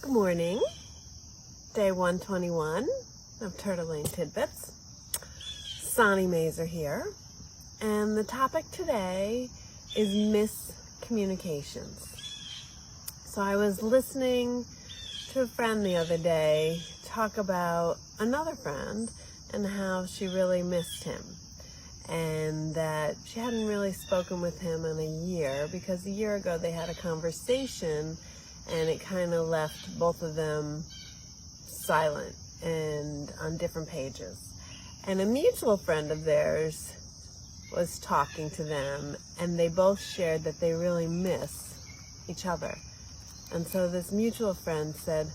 Good morning, day 121 of Turtle Lane Tidbits. Sonny Mazer here, and the topic today is miscommunications. So I was listening to a friend the other day talk about another friend and how she really missed him, and that she hadn't really spoken with him in a year because a year ago they had a conversation and it kind of left both of them silent and on different pages. And a mutual friend of theirs was talking to them, and they both shared that they really miss each other. And so this mutual friend said,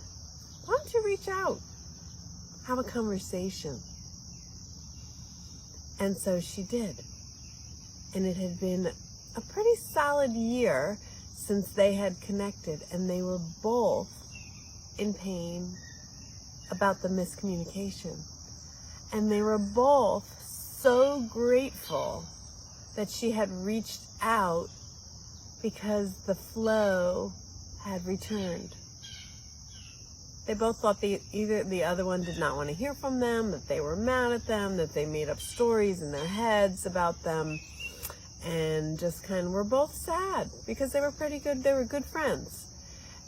why don't you reach out, have a conversation? And so she did. And it had been a pretty solid year since they had connected, and they were both in pain about the miscommunication. And they were both so grateful that she had reached out because the flow had returned. They both thought either the other one did not want to hear from them, that they were mad at them, that they made up stories in their heads about them, and just kind of were both sad because they were pretty good. They were good friends.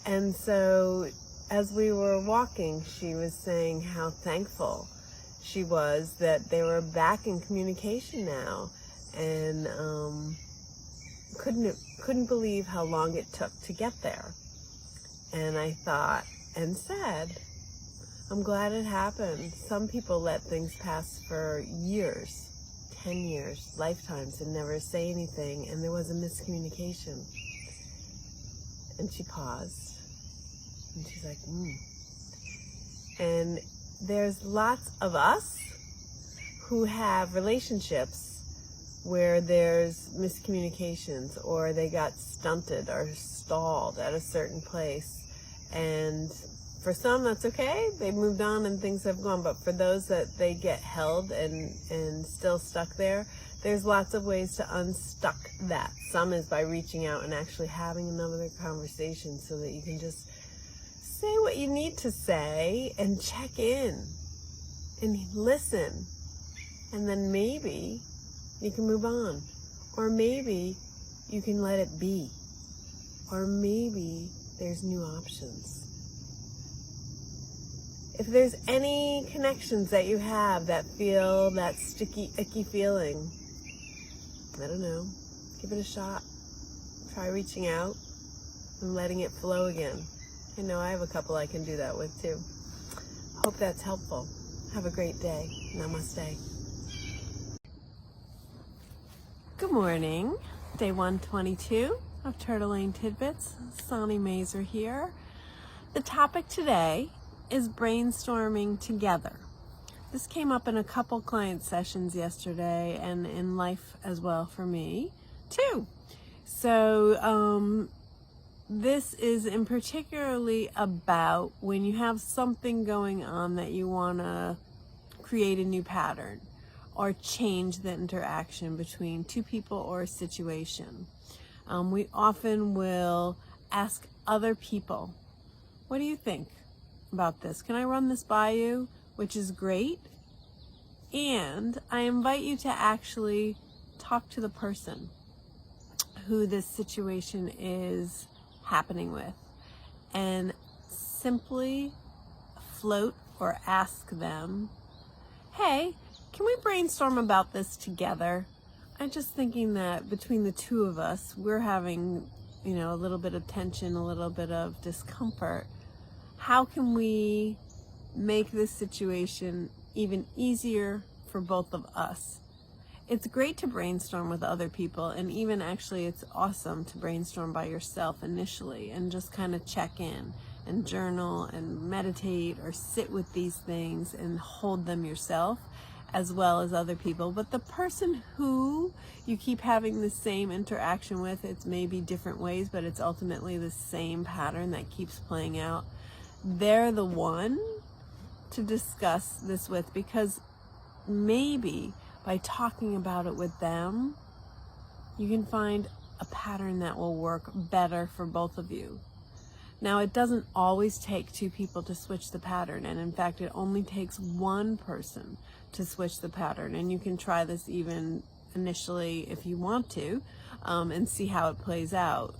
And so as we were walking, she was saying how thankful she was that they were back in communication now, and couldn't believe how long it took to get there. And I thought and said, I'm glad it happened. Some people let things pass for years, 10 years, lifetimes, and never say anything, and there was a miscommunication. And she paused, and she's like, And there's lots of us who have relationships where there's miscommunications, or they got stunted or stalled at a certain place. And for some, that's okay. They've moved on and things have gone. But for those that they get held and still stuck there, there's lots of ways to unstuck that. Some is by reaching out and actually having another conversation so that you can just say what you need to say and check in and listen. And then maybe you can move on. Or maybe you can let it be. Or maybe there's new options. If there's any connections that you have that feel that sticky, icky feeling, I don't know, give it a shot. Try reaching out and letting it flow again. I know I have a couple I can do that with too. Hope that's helpful. Have a great day. Namaste. Good morning. Day 122 of Turtle Lane Tidbits. Sonny Mazer here. The topic today is brainstorming together. This came up in a couple client sessions yesterday and in life as well for me too. So this is in particularly about when you have something going on that you want to create a new pattern or change the interaction between two people or a situation. We often will ask other people, what do you think about this? Can I run this by you? Which is great. And I invite you to actually talk to the person who this situation is happening with and simply float or ask them, hey, can we brainstorm about this together? I'm just thinking that between the two of us, we're having, a little bit of tension, a little bit of discomfort. How can we make this situation even easier for both of us? It's great to brainstorm with other people, and even actually it's awesome to brainstorm by yourself initially and just kind of check in and journal and meditate or sit with these things and hold them yourself as well as other people. But the person who you keep having the same interaction with, it's maybe different ways, but it's ultimately the same pattern that keeps playing out. They're the one to discuss this with, because maybe by talking about it with them, you can find a pattern that will work better for both of you. Now, it doesn't always take two people to switch the pattern, and in fact, it only takes one person to switch the pattern. And you can try this even initially if you want to, and see how it plays out.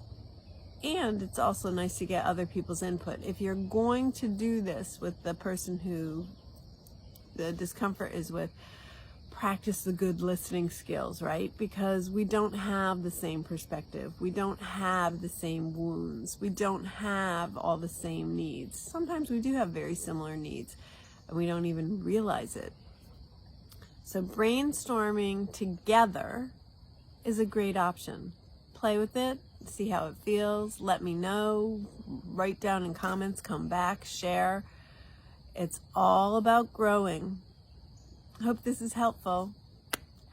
And it's also nice to get other people's input. If you're going to do this with the person who the discomfort is with, practice the good listening skills, right? Because we don't have the same perspective. We don't have the same wounds. We don't have all the same needs. Sometimes we do have very similar needs, and we don't even realize it. So brainstorming together is a great option. Play with it, see how it feels, let me know, write down in comments, come back, share. It's all about growing. Hope this is helpful.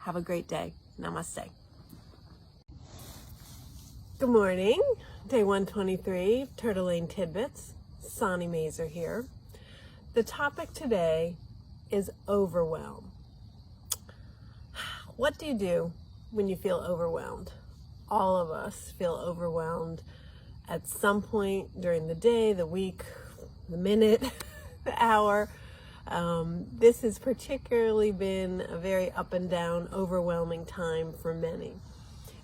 Have a great day. Namaste. Good morning. Day 123 of Turtle Lane Tidbits. Sonny Mazer here. The topic today is overwhelm. What do you do when you feel overwhelmed? All of us feel overwhelmed at some point during the day, the week, the minute, the hour. This has particularly been a very up and down, overwhelming time for many.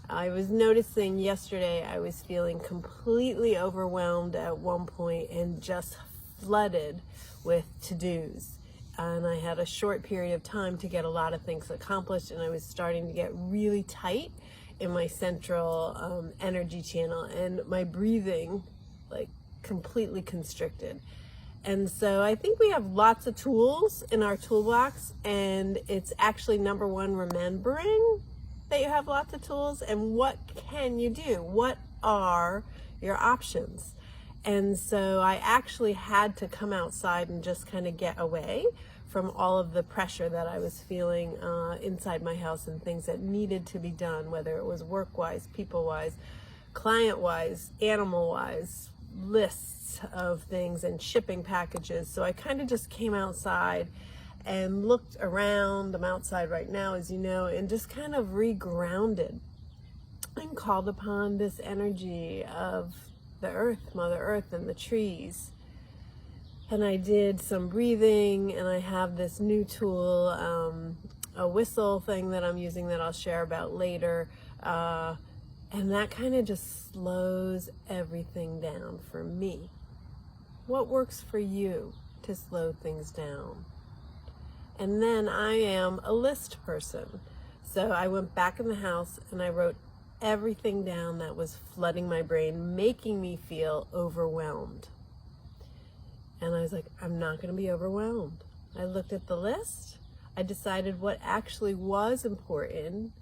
I was noticing yesterday I was feeling completely overwhelmed at one point and just flooded with to-dos. And I had a short period of time to get a lot of things accomplished, and I was starting to get really tight in my central energy channel, and my breathing like completely constricted. And so I think we have lots of tools in our toolbox, and it's actually number one, remembering that you have lots of tools and what can you do? What are your options? And so I actually had to come outside and just kind of get away from all of the pressure that I was feeling inside my house and things that needed to be done, whether it was work-wise, people-wise, client-wise, animal-wise, lists of things and shipping packages. So I kind of just came outside and looked around. I'm outside right now, as you know, and just kind of regrounded and called upon this energy of the earth, Mother Earth, and the trees. And I did some breathing, and I have this new tool, a whistle thing that I'm using that I'll share about later. And that kind of just slows everything down for me. What works for you to slow things down? And then I am a list person. So I went back in the house and I wrote everything down that was flooding my brain, making me feel overwhelmed. And I was like, I'm not going to be overwhelmed. I looked at the list. I decided what actually was important.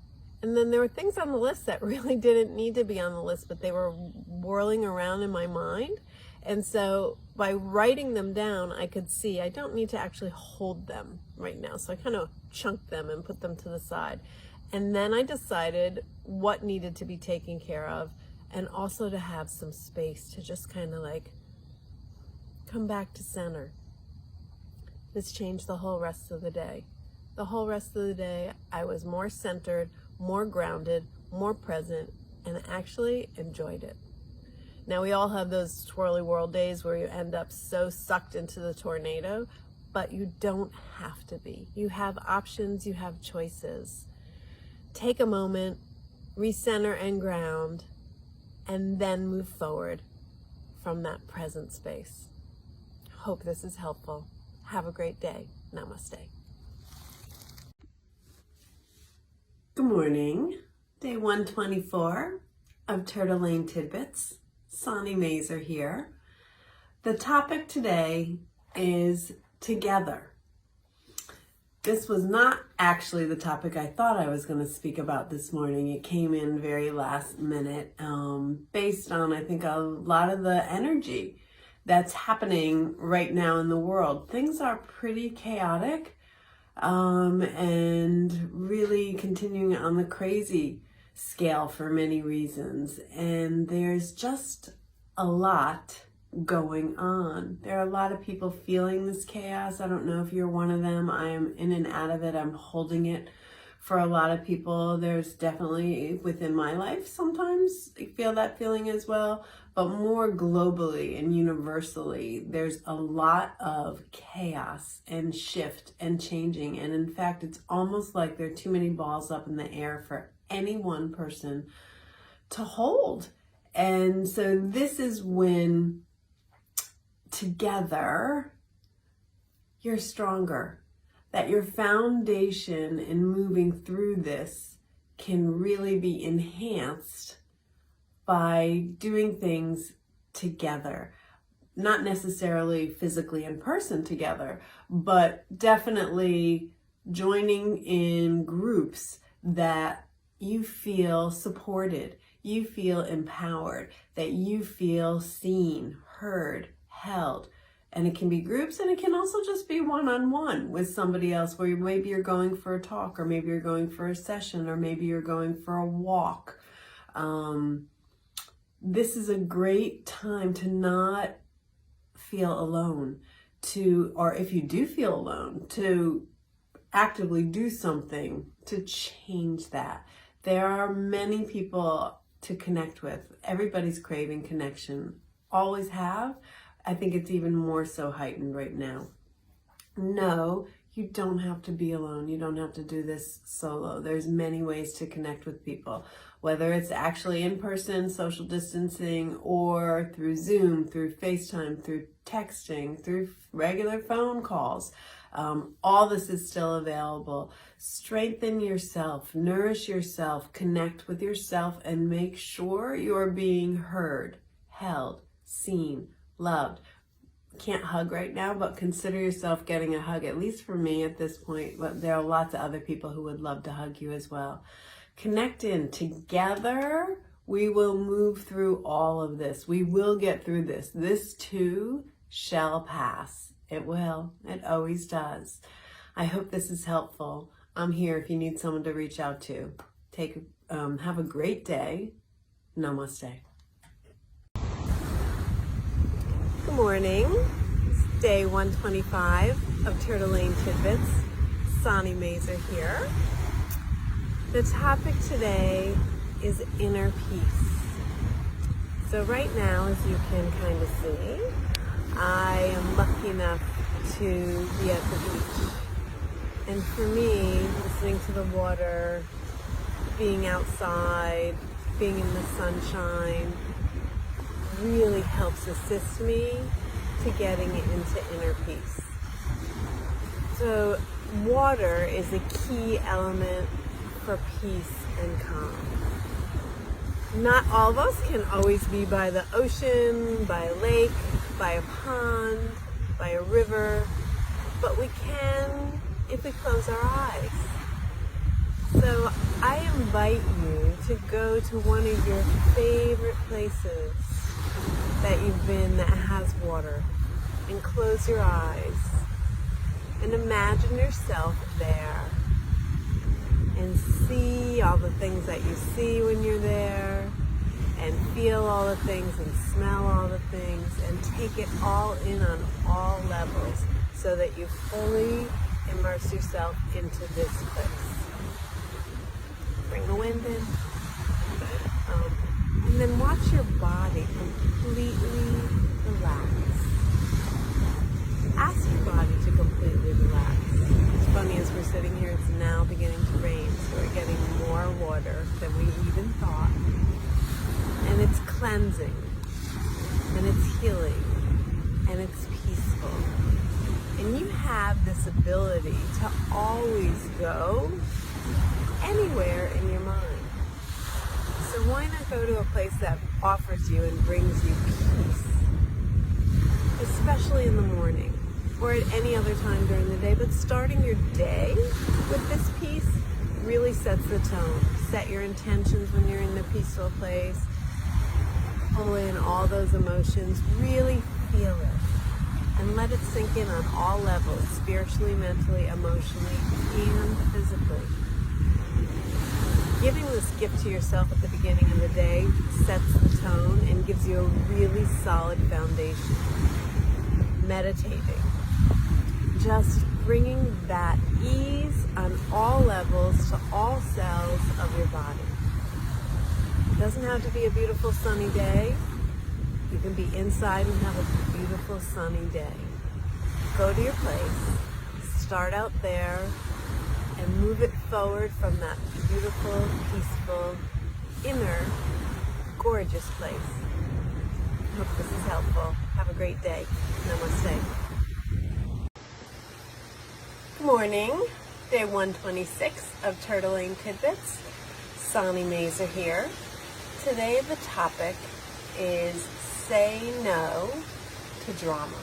And then there were things on the list that really didn't need to be on the list, but they were whirling around in my mind. And so by writing them down, I could see I don't need to actually hold them right now. So I kind of chunked them and put them to the side. And then I decided what needed to be taken care of, and also to have some space to just kind of like come back to center. This changed the whole rest of the day. The whole rest of the day, I was more centered, more grounded, more present, and actually enjoyed it. Now, we all have those twirly whirl days where you end up so sucked into the tornado, but you don't have to be. You have options, you have choices. Take a moment, recenter and ground, and then move forward from that present space. Hope this is helpful. Have a great day. Namaste. Good morning. Day 124 of Turtle Lane Tidbits. Sonny Mazer here. The topic today is together. This was not actually the topic I thought I was going to speak about this morning. It came in very last minute, based on, I think, a lot of the energy that's happening right now in the world. Things are pretty chaotic, and really continuing on the crazy scale for many reasons. And there's just a lot going on. There are a lot of people feeling this chaos. I don't know if you're one of them. I am in and out of it. I'm holding it For a lot of people, there's definitely within my life sometimes I feel that feeling as well, but more globally and universally, there's a lot of chaos and shift and changing. And in fact, it's almost like there are too many balls up in the air for any one person to hold. And so this is when together you're stronger, that your foundation in moving through this can really be enhanced by doing things together. Not necessarily physically in person together, but definitely joining in groups that you feel supported, you feel empowered, that you feel seen, heard, held. And it can be groups, and it can also just be one-on-one with somebody else, where maybe you're going for a talk, or maybe you're going for a session, or maybe you're going for a walk. This is a great time to not feel alone, or if you do feel alone, to actively do something to change that. There are many people to connect with. Everybody's craving connection, always have. I think it's even more so heightened right now. No, you don't have to be alone. You don't have to do this solo. There's many ways to connect with people, whether it's actually in person, social distancing, or through Zoom, through FaceTime, through texting, through regular phone calls. All this is still available. Strengthen yourself, nourish yourself, connect with yourself, and make sure you're being heard, held, seen, loved. Can't hug right now, but consider yourself getting a hug, at least for me at this point. But there are lots of other people who would love to hug you as well. Connect in. Together, we will move through all of this. We will get through this. This too shall pass. It will. It always does. I hope this is helpful. I'm here if you need someone to reach out to. Have a great day. Namaste. Good morning. It's day 125 of Turtle Lane Tidbits. Sonny Mazer here. The topic today is inner peace. So right now, as you can kind of see, I am lucky enough to be at the beach. And for me, listening to the water, being outside, being in the sunshine, really helps assist me to getting into inner peace. So water is a key element for peace and calm. Not all of us can always be by the ocean, by a lake, by a pond, by a river, but we can if we close our eyes. So I invite you to go to one of your favorite places that you've been that has water, and close your eyes and imagine yourself there and see all the things that you see when you're there, and feel all the things and smell all the things, and take it all in on all levels so that you fully immerse yourself into this place. Bring the wind in. And then watch your body completely relax. Ask your body to completely relax. It's funny, as we're sitting here, it's now beginning to rain, so we're getting more water than we even thought. And it's cleansing, and it's healing, and it's peaceful. And you have this ability to always go anywhere in your mind. So why not go to a place that offers you and brings you peace, especially in the morning or at any other time during the day. But starting your day with this peace really sets the tone. Set your intentions when you're in the peaceful place. Pull in all those emotions. Really feel it. And let it sink in on all levels, spiritually, mentally, emotionally, and physically. Giving this gift to yourself at the beginning of the day sets the tone and gives you a really solid foundation. Meditating. Just bringing that ease on all levels to all cells of your body. It doesn't have to be a beautiful sunny day. You can be inside and have a beautiful sunny day. Go to your place, start out there, and move it forward from that beautiful, peaceful, inner, gorgeous place. I hope this is helpful. Have a great day. Namaste. Good morning. Day 126 of Turtle Lane Tidbits. Sonny Mazer here. Today the topic is say no to drama.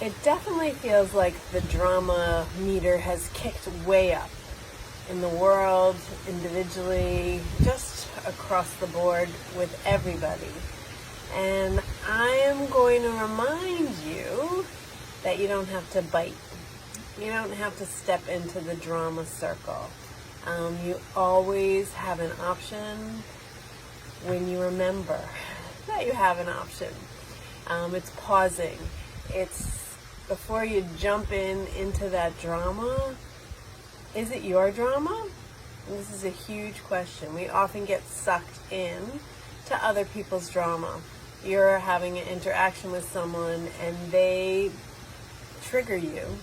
It definitely feels like the drama meter has kicked way up in the world, individually, just across the board with everybody. And I am going to remind you that you don't have to bite. You don't have to step into the drama circle. You always have an option when you remember that you have an option. It's pausing. It's before you jump into that drama. Is it your drama? And this is a huge question. We often get sucked in to other people's drama. You're having an interaction with someone and they trigger you.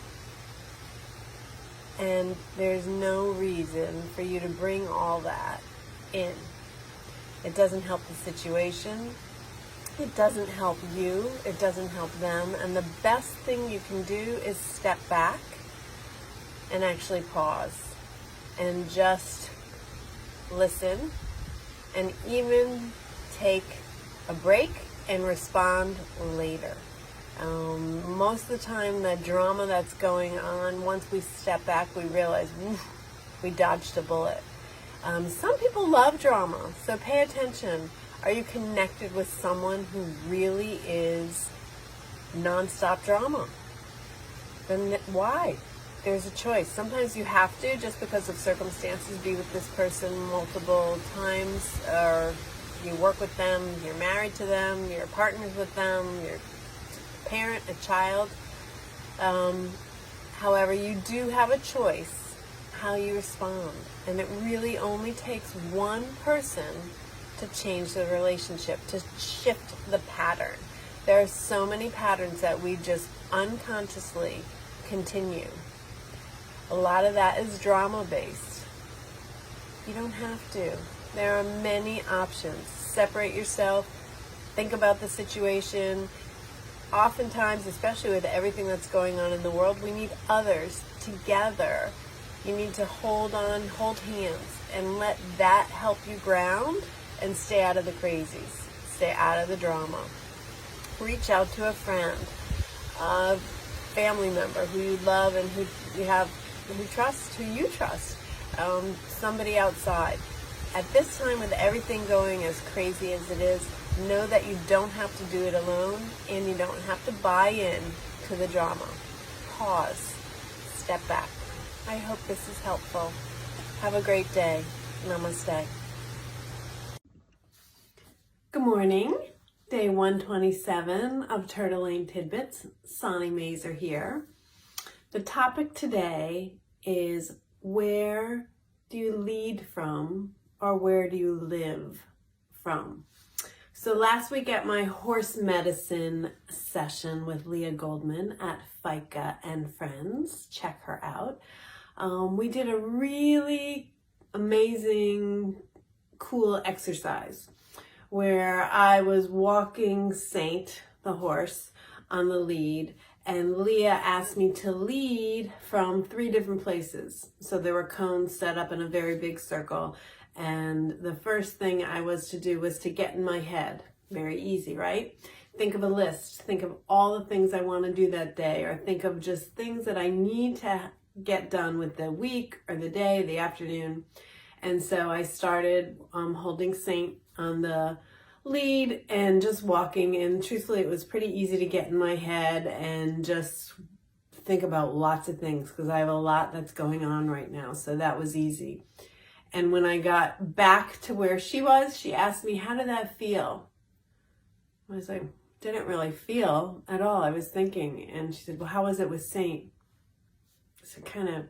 And there's no reason for you to bring all that in. It doesn't help the situation. It doesn't help you. It doesn't help them. And the best thing you can do is step back and actually pause and just listen and even take a break and respond later. Most of the time, the drama that's going on, once we step back, we realize we dodged a bullet. Some people love drama, so pay attention. Are you connected with someone who really is nonstop drama? Then why? There's a choice. Sometimes you have to, just because of circumstances, be with this person multiple times, or you work with them, you're married to them, you're partners with them, you're a parent, a child. However, you do have a choice how you respond. And it really only takes one person to change the relationship, to shift the pattern. There are so many patterns that we just unconsciously continue. A lot of that is drama-based. You don't have to. There are many options. Separate yourself. Think about the situation. Oftentimes, especially with everything that's going on in the world, we need others together. You need to hold on, hold hands, and let that help you ground and stay out of the crazies. Stay out of the drama. Reach out to a friend, a family member who you love and who you trust, somebody outside. At this time, with everything going as crazy as it is, know that you don't have to do it alone, and you don't have to buy in to the drama. Pause. Step back. I hope this is helpful. Have a great day. Namaste. Good morning. Day 127 of Turtle Lane Tidbits. Sonny Mazer here. The topic today is, where do you lead from, or where do you live from? So last week at my horse medicine session with Leah Goldman at FICA and Friends, check her out, we did a really amazing, cool exercise where I was walking Saint, the horse, on the lead, and Leah asked me to lead from 3 different places. So there were cones set up in a very big circle, and the first thing I was to do was to get in my head. Very easy, right? Think of a list. Think of all the things I want to do that day, or think of just things that I need to get done with the week or the day, the afternoon. And so I started holding Saint on the lead and just walking, and truthfully it was pretty easy to get in my head and just think about lots of things because I have a lot that's going on right now, so that was easy. And when I got back to where she was, she asked me, how did that feel? I was like, didn't really feel at all. I was thinking, and she said, well, how was it with Saint? kind of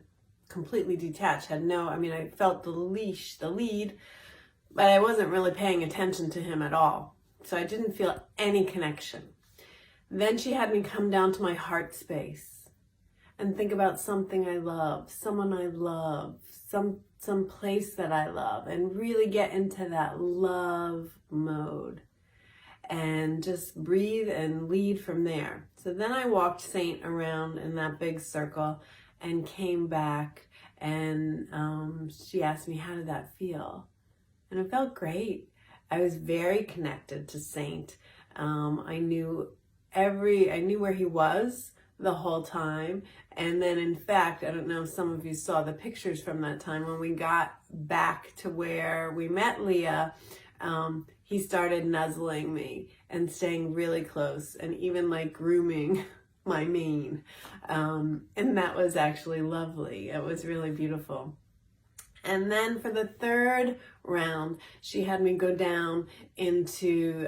completely detached, I felt the lead, but I wasn't really paying attention to him at all. So I didn't feel any connection. Then she had me come down to my heart space and think about something I love, someone I love, some place that I love, and really get into that love mode and just breathe and lead from there. So then I walked Saint around in that big circle and came back, and she asked me, how did that feel? And it felt great. I was very connected to Saint. I knew where he was the whole time. And then in fact, I don't know if some of you saw the pictures from that time, when we got back to where we met Leah, he started nuzzling me and staying really close and even like grooming my mane. And that was actually lovely. It was really beautiful. And then for the third round, she had me go down into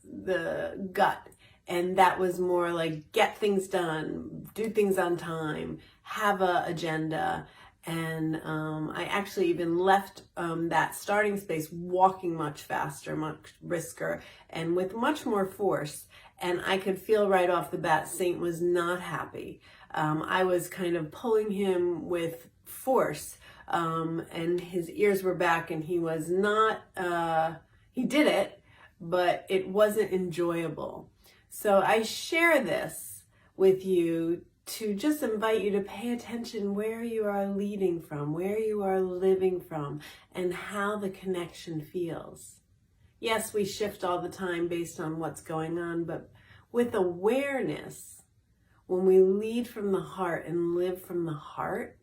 the gut. And that was more like get things done, do things on time, have a agenda. And I actually even left that starting space walking much faster, much brisker, and with much more force. And I could feel right off the bat Saint was not happy. I was kind of pulling him with force, and his ears were back, and he was not, he did it, but it wasn't enjoyable. So I share this with you to just invite you to pay attention where you are leading from, where you are living from, and how the connection feels. Yes, we shift all the time based on what's going on, but with awareness, when we lead from the heart and live from the heart,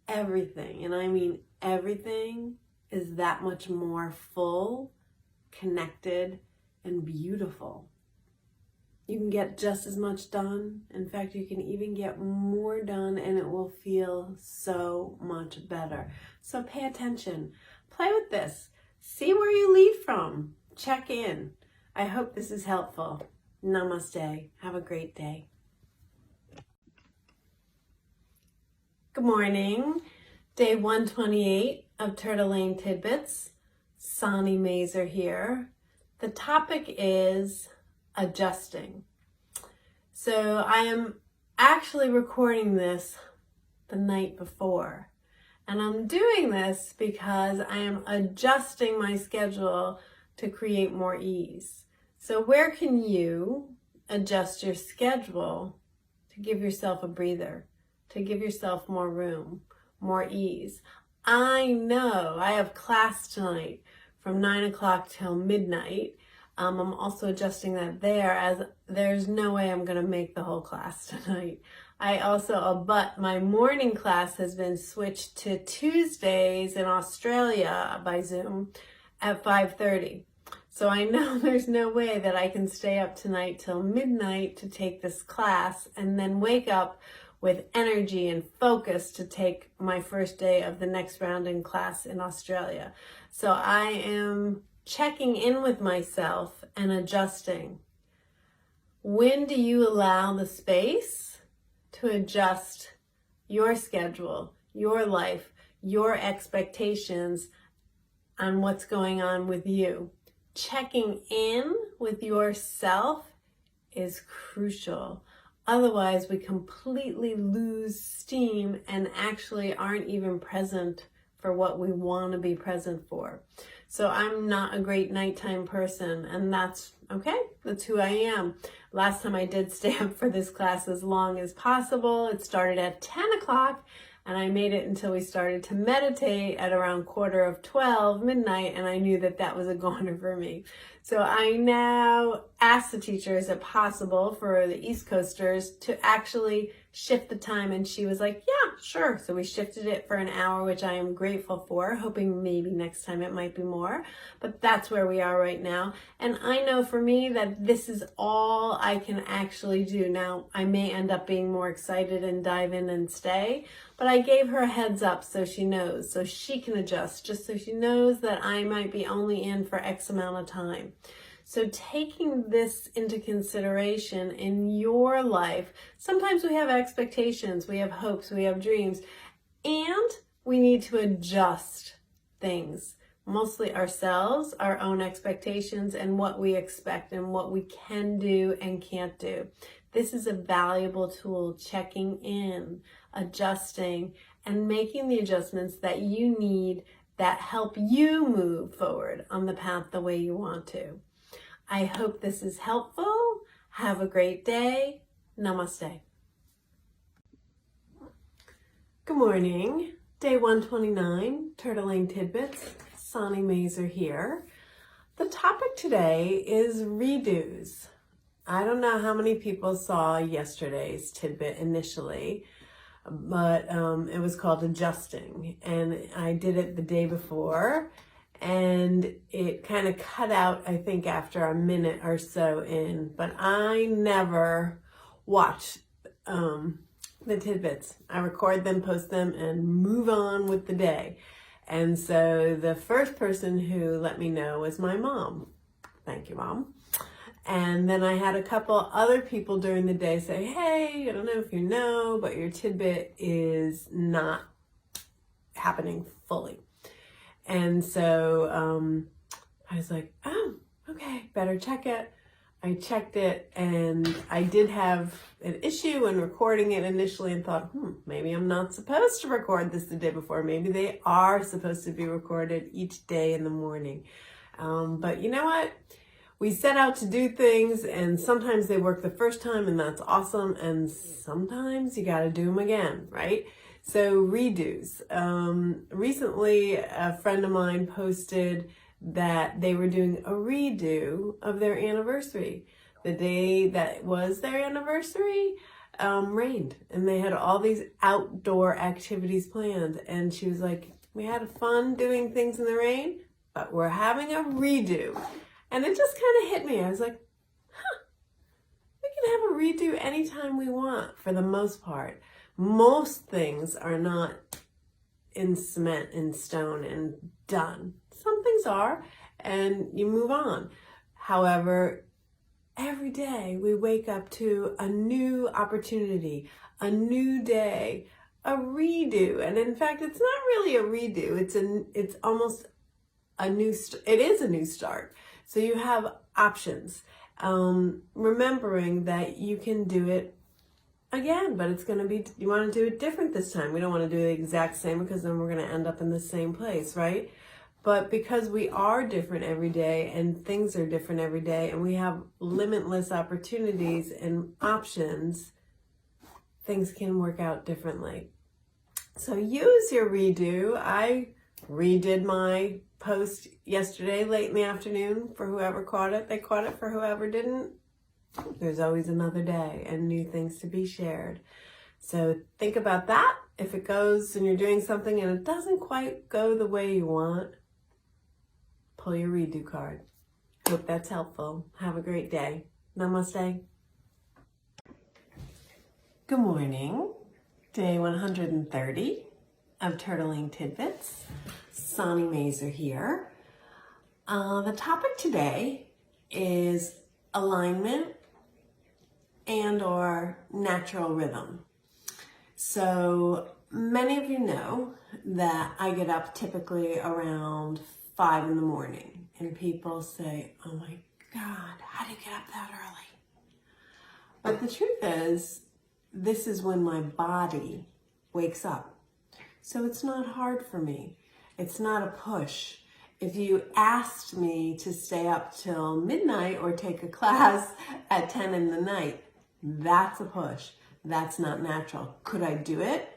everything, and I mean everything, is that much more full, connected, and beautiful. You can get just as much done. In fact, you can even get more done, and it will feel so much better. So pay attention. Play with this. See where you lead from. Check in. I hope this is helpful. Namaste. Have a great day. Good morning. Day 128 of Turtle Lane Tidbits. Sonny Mazer here. The topic is adjusting. So I am actually recording this the night before, and I'm doing this because I am adjusting my schedule to create more ease. So where can you adjust your schedule to give yourself a breather, to give yourself more room, more ease? I know I have class tonight from 9 o'clock till midnight. I'm also adjusting that there, as there's no way I'm going to make the whole class tonight. But my morning class has been switched to Tuesdays in Australia by Zoom at 5:30. So I know there's no way that I can stay up tonight till midnight to take this class and then wake up with energy and focus to take my first day of the next round in class in Australia. So I am checking in with myself and adjusting. When do you allow the space to adjust your schedule, your life, your expectations on what's going on with you? Checking in with yourself is crucial. Otherwise, we completely lose steam and actually aren't even present for what we want to be present for. So I'm not a great nighttime person, and that's okay. That's who I am. Last time I did stay up for this class as long as possible. It started at 10 o'clock, and I made it until we started to meditate at around 11:45, midnight, and I knew that that was a goner for me. So I now ask the teacher, is it possible for the East Coasters to actually shift the time? And she was like, yeah, sure. So we shifted it for an hour, which I am grateful for, hoping maybe next time it might be more. But that's where we are right now. And I know for me that this is all I can actually do. Now, I may end up being more excited and dive in and stay, but I gave her a heads up so she knows, so she can adjust, just so she knows that I might be only in for X amount of time. So taking this into consideration in your life, sometimes we have expectations, we have hopes, we have dreams, and we need to adjust things, mostly ourselves, our own expectations, and what we expect and what we can do and can't do. This is a valuable tool, checking in, adjusting, and making the adjustments that you need that help you move forward on the path the way you want to. I hope this is helpful. Have a great day. Namaste. Good morning. Day 129, Turtle Lane Tidbits. Sonny Mazer here. The topic today is redos. I don't know how many people saw yesterday's tidbit initially, but it was called adjusting, and I did it the day before, and it kind of cut out, I think, after a minute or so in, but I never watch the tidbits. I record them, post them, and move on with the day. And so the first person who let me know was my mom. Thank you, Mom. And then I had a couple other people during the day say, hey, I don't know if you know, but your tidbit is not happening fully. And so I was like, oh, okay, better check it. I checked it, and I did have an issue in recording it initially and thought, maybe I'm not supposed to record this the day before. Maybe they are supposed to be recorded each day in the morning. But you know what? We set out to do things, and sometimes they work the first time, and that's awesome. And sometimes you got to do them again, right? So redos. Recently, a friend of mine posted that they were doing a redo of their anniversary. The day that was their anniversary, rained, and they had all these outdoor activities planned. And she was like, we had fun doing things in the rain, but we're having a redo. And it just kind of hit me. I was like, we can have a redo anytime we want for the most part. Most things are not in cement, in stone, and done. Some things are, and you move on. However, every day we wake up to a new opportunity, a new day, a redo. And in fact, it's not really a redo. It's almost a new, it is a new start. So you have options, remembering that you can do it again, but it's going to be, you want to do it different this time. We don't want to do the exact same, because then we're going to end up in the same place, right? But because we are different every day, and things are different every day, and we have limitless opportunities and options, things can work out differently. So use your redo. I redid my post yesterday late in the afternoon for whoever caught it. They caught it. For whoever didn't, there's always another day and new things to be shared. So think about that. If it goes and you're doing something and it doesn't quite go the way you want, pull your redo card. Hope that's helpful. Have a great day. Namaste. Good morning. Day 130 of Turtle Lane Tidbits. Sonny Mazer here. The topic today is alignment and or natural rhythm. So many of you know that I get up typically around 5 in the morning, and people say, oh my God, how do you get up that early? But the truth is, this is when my body wakes up. So it's not hard for me. It's not a push. If you asked me to stay up till midnight or take a class at 10 in the night, that's a push. That's not natural. Could I do it?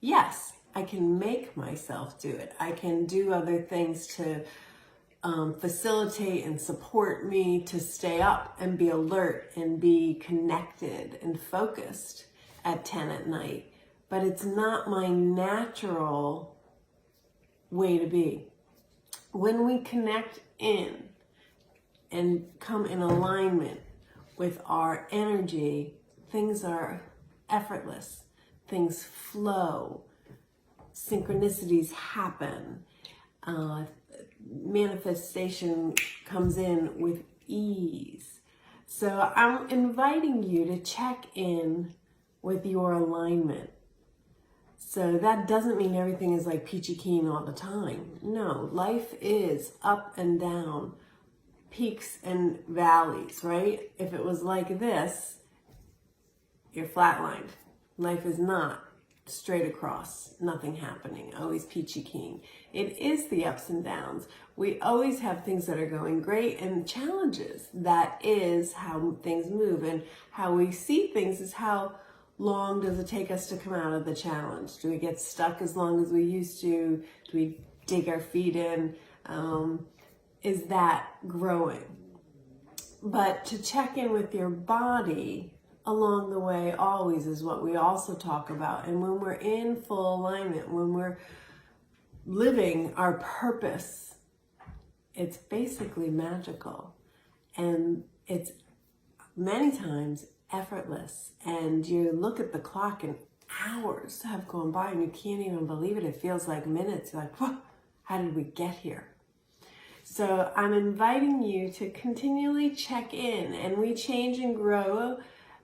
Yes, I can make myself do it. I can do other things to facilitate and support me to stay up and be alert and be connected and focused at 10 at night. But it's not my natural way to be. When we connect in and come in alignment with our energy, things are effortless. Things flow. Synchronicities happen. Manifestation comes in with ease. So I'm inviting you to check in with your alignment. So that doesn't mean everything is like peachy keen all the time. No, life is up and down, peaks and valleys, right? If it was like this, you're flatlined. Life is not straight across, nothing happening, always peachy keen. It is the ups and downs. We always have things that are going great and challenges. That is how things move, and how we see things is how long does it take us to come out of the challenge? Do we get stuck as long as we used to? Do we dig our feet in? Is that growing? But to check in with your body along the way always is what we also talk about. And when we're in full alignment, when we're living our purpose, it's basically magical. And it's many times effortless. And you look at the clock and hours have gone by and you can't even believe it. It feels like minutes. You're like, whoa, how did we get here? So I'm inviting you to continually check in, and we change and grow,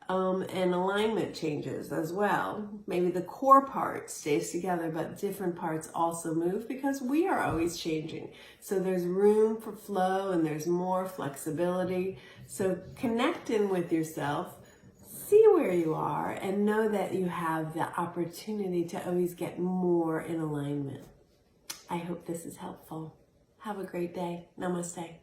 and alignment changes as well. Maybe the core part stays together, but different parts also move because we are always changing. So there's room for flow and there's more flexibility. So connect in with yourself, see where you are, and know that you have the opportunity to always get more in alignment. I hope this is helpful. Have a great day. Namaste.